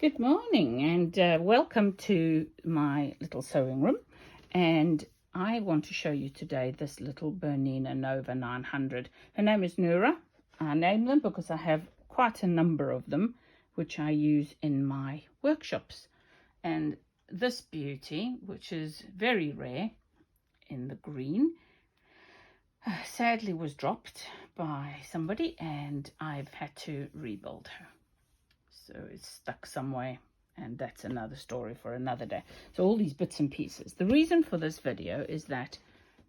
Good morning and welcome to my little sewing room, and I want to show you today this little Bernina Nova 900. Her name is Nura. I named them because I have quite a number of them which I use in my workshops, and this beauty, which is very rare in the green, sadly was dropped by somebody and I've had to rebuild her. So it's stuck somewhere, and that's another story for another day. So all these bits and pieces. The reason for this video is that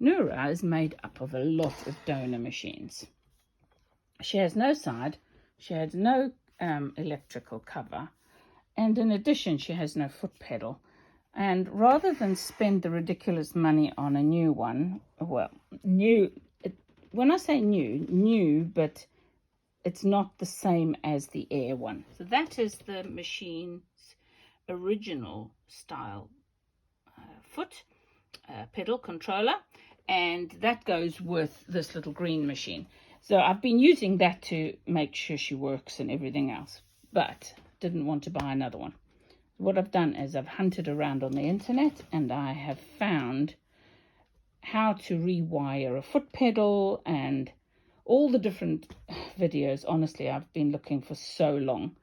Nura is made up of a lot of donor machines. She has no side, she has no electrical cover, and in addition she has no foot pedal. And rather than spend the ridiculous money on a new one, well, when I say new, but it's not the same as the Air one. So that is the machine's original style foot pedal controller, and that goes with this little green machine. So I've been using that to make sure she works and everything else, but didn't want to buy another one. What I've done is I've hunted around on the internet and I have found how to rewire a foot pedal and all the different videos. Honestly, I've been looking for so long.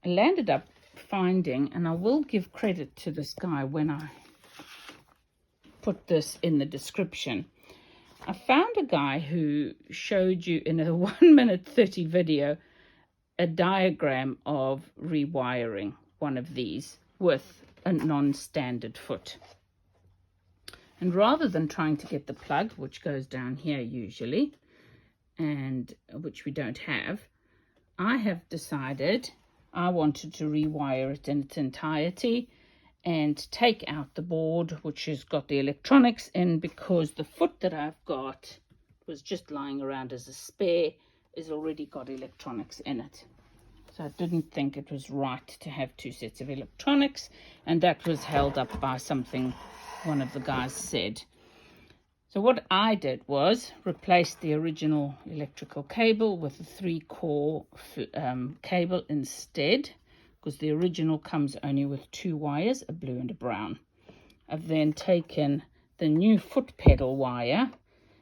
I landed up finding, and I will give credit to this guy when I put this in the description, I found a guy who showed you in a 1:30 video a diagram of rewiring one of these with a non-standard foot. And rather than trying to get the plug, which goes down here usually, and which we don't have, I have decided I wanted to rewire it in its entirety and take out the board which has got the electronics in, because the foot that I've got was just lying around as a spare, is already got electronics in it. So I didn't think it was right to have two sets of electronics, and that was held up by something one of the guys said. So what I did was replace the original electrical cable with a 3-core cable instead, because the original comes only with 2 wires, a blue and a brown. I've then taken the new foot pedal wire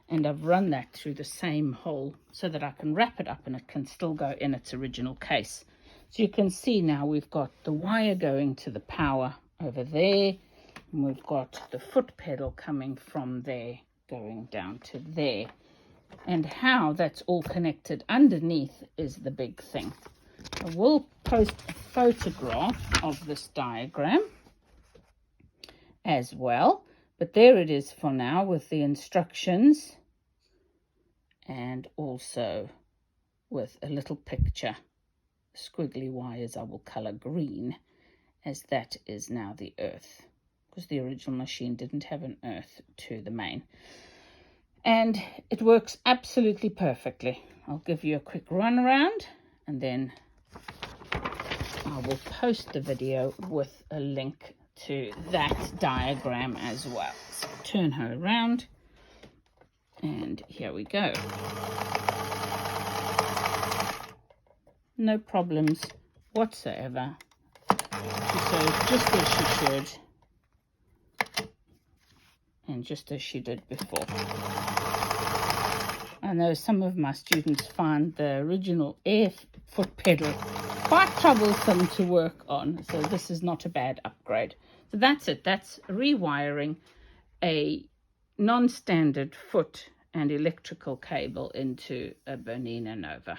and I've run that through the same hole so that I can wrap it up and it can still go in its original case. So you can see now we've got the wire going to the power over there, and we've got the foot pedal coming from there going down to there, and how that's all connected underneath is the big thing. I will post a photograph of this diagram as well, but there it is for now with the instructions and also with a little picture. Squiggly wires I will color green, as that is now the earth, because the original machine didn't have an earth to the main. And it works absolutely perfectly. I'll give you a quick run around and then I will post the video with a link to that diagram as well. So turn her around and here we go. No problems whatsoever. She sews just as she should, and just as she did before. I know some of my students find the original Air foot pedal quite troublesome to work on, so this is not a bad upgrade. So that's it. That's rewiring a non-standard foot and electrical cable into a Bernina Nova.